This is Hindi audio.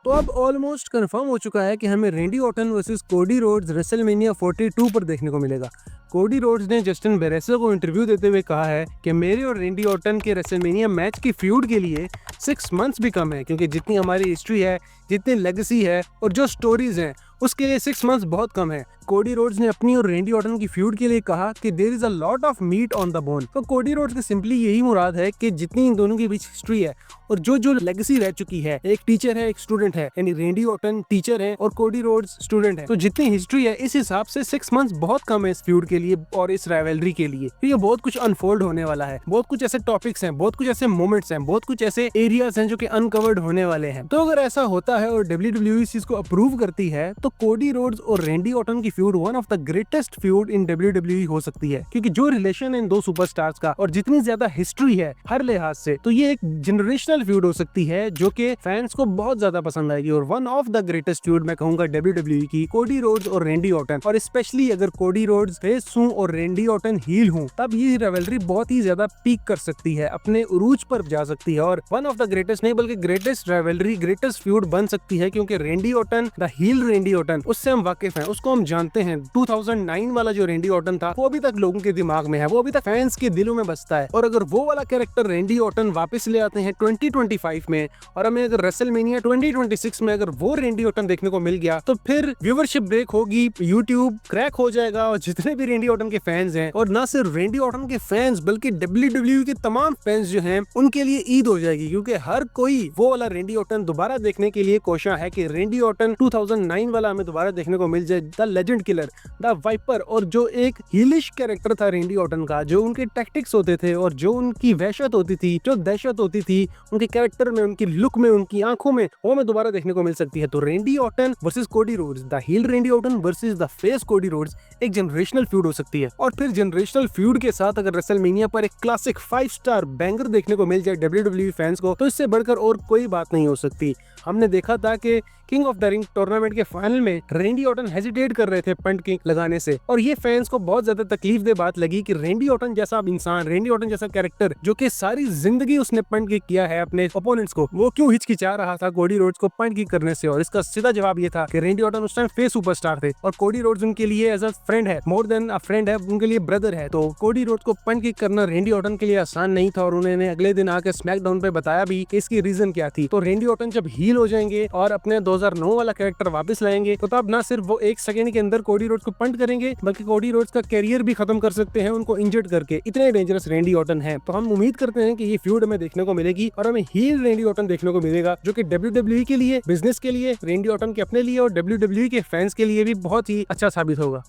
तो अब ऑलमोस्ट कंफर्म हो चुका है कि हमें Randy Orton versus Cody roads WrestleMania 42 पर देखने को मिलेगा। कोडी रोड्स ने जस्टिन बेरेसो को इंटरव्यू देते हुए कहा है कि मेरे और रैंडी ऑर्टन के रेसलमेनिया मैच की फ्यूड के लिए 6 मंथ्स भी कम है, क्योंकि जितनी हमारी हिस्ट्री है, जितनी लेगेसी है और जो स्टोरीज हैं उसके लिए 6 मंथ्स बहुत कम है। कोडी रोड्स ने अपनी और रैंडी ऑर्टन की फ्यूड के लिए कहा कि there is a lot of meat on the bone. तो कोडी रोड्स की सिंपली यही मुराद है कि जितनी इन दोनों के बीच हिस्ट्री है और जो जो लेगेसी रह चुकी है, एक टीचर है एक स्टूडेंट है, यानी रैंडी ऑर्टन टीचर है और कोडी रोड्स स्टूडेंट है, तो जितनी हिस्ट्री है इस हिसाब से 6 मंथ्स बहुत कम है इस फ्यूड के लिए और इस राइवलरी के लिए। तो ये बहुत कुछ अनफोल्ड होने वाला है, बहुत कुछ ऐसे टॉपिक्स हैं, बहुत कुछ ऐसे मोमेंट्स हैं, बहुत कुछ ऐसे एरियाज हैं जो कि अनकवर्ड होने वाले हैं। तो अगर ऐसा होता है और WWE इस चीज को अप्रूव करती है तो कोडी रोड्स और रैंडी ऑर्टन की feud one of the greatest feud in WWE हो सकती है, क्योंकि जो रिलेशन है इन दो सुपरस्टार्स का और जितनी ज्यादा हिस्ट्री है हर लिहाज से, तो ये एक जनरेशनल फ्यूड हो सकती है जो कि फैंस को बहुत ज्यादा पसंद आएगी। और one of the greatest feud मैं कहूंगा WWE की, कोडी रोड्स और रैंडी ऑर्टन, और स्पेशली अगर कोडी रोड्स फेस हूं और रैंडी ऑर्टन हील हूं, तब ये रिवलरी बहुत ही ज्यादा पीक कर सकती है, अपने उरूज पर जा सकती है और वन ऑफ द ग्रेटेस्ट नहीं बल्कि ग्रेटेस्ट रिवलरी, ग्रेटेस्ट फ्यूड बन सकती है, क्योंकि Randy Orton, the heel Randy Orton, उससे हम वाकिफ हैं, उसको हम जानते हैं। 2009 वाला जो रैंडी ऑर्टन था वो अभी तक लोगों के दिमाग में है, वो अभी तक फैंस के दिलों में बसता है। और अगर वो वाला कैरेक्टर रैंडी ऑर्टन वापस ले आते हैं 2025 में और हमें अगर रेसलमेनिया 2026 में अगर वो रैंडी ऑर्टन देखने को मिल गया तो फिर व्यूवरशिप ब्रेक होगी, यूट्यूब क्रैक हो जाएगा और जितने भी रैंडी ऑर्टन के फैंस हैं, और ना सिर्फ रैंडी ऑर्टन के फैंस बल्कि WWE के तमाम फैंस जो हैं उनके लिए ईद हो जाएगी, क्योंकि हर कोई वो वाला रैंडी ऑर्टन दोबारा देखने के लिए कोशिश है कि रैंडी ऑर्टन 2009 वाला हमें दोबारा देखने को मिल जाए, the legend killer, the viper. और जो एक हीलिश कैरेक्टर था रैंडी ऑर्टन का, जो उनके टैक्टिक्स होते थे और जो उनकी वहशत होती थी, जो दहशत होती थी उनके कैरेक्टर में, उनकी लुक में, उनकी आंखों में, वो हमें दोबारा देखने को मिल सकती है। तो Randy Orton versus Cody Rhodes, the heel Randy Orton versus the face Cody Rhodes, एक जनरेशनल फ्यूड हो सकती है। और फिर जनरेशनल फ्यूड के साथ अगर रेसलमेनिया पर एक क्लासिक 5 स्टार बैंगर देखने को मिल जाए WWE फैंस को, तो इससे बढ़कर और कोई बात नहीं हो सकती। हमने देखा था कि king of the ring tournament के फाइनल में रैंडी ऑर्टन हेजिटेट कर रहे थे पंट किक लगाने से, और ये फैंस को बहुत ज्यादा तकलीफ दे बात लगी कि रैंडी ऑर्टन जैसा इंसान, रैंडी ऑर्टन जैसा कैरेक्टर जो कि सारी जिंदगी उसने पंट किक किया है अपने ओपोनेंट्स को, वो क्यों हिचकिचा रहा था कोडी रोड्स को पंट किक करने से। और इसका सीधा जवाब ये था कि रैंडी ऑर्टन उस टाइम फेस सुपरस्टार थे और कोडी रोड्स उनके लिए एज अ फ्रेंड है, मोर देन अ फ्रेंड है, उनके लिए ब्रदर है। तो कोडी रोड्स को पंट किक करना रैंडी ऑर्टन के लिए आसान नहीं था और उन्होंने अगले दिन आकर स्मैकडाउन पे बताया भी कि इसकी रीजन क्या थी। तो रैंडी ऑर्टन जब हील हो जाएंगे और अपने 2009 वाला कैरेक्टर वापस लाएंगे, तो तब ना सिर्फ वो 1 सेकंड के अंदर कोडी रोड्स को पंट करेंगे, बल्कि कोडी रोड्स का कैरियर भी खत्म कर सकते हैं उनको इंजर्ड करके, इतने डेंजरस रैंडी ऑर्टन है। तो हम उम्मीद करते हैं कि ये फ्यूड हमें देखने को मिलेगी और हमें हील रैंडी ऑर्टन देखने को मिलेगा, जो कि WWE के लिए, बिजनेस के लिए, रैंडी ऑर्टन के अपने लिए और WWE के फैंस के लिए भी बहुत ही अच्छा साबित होगा।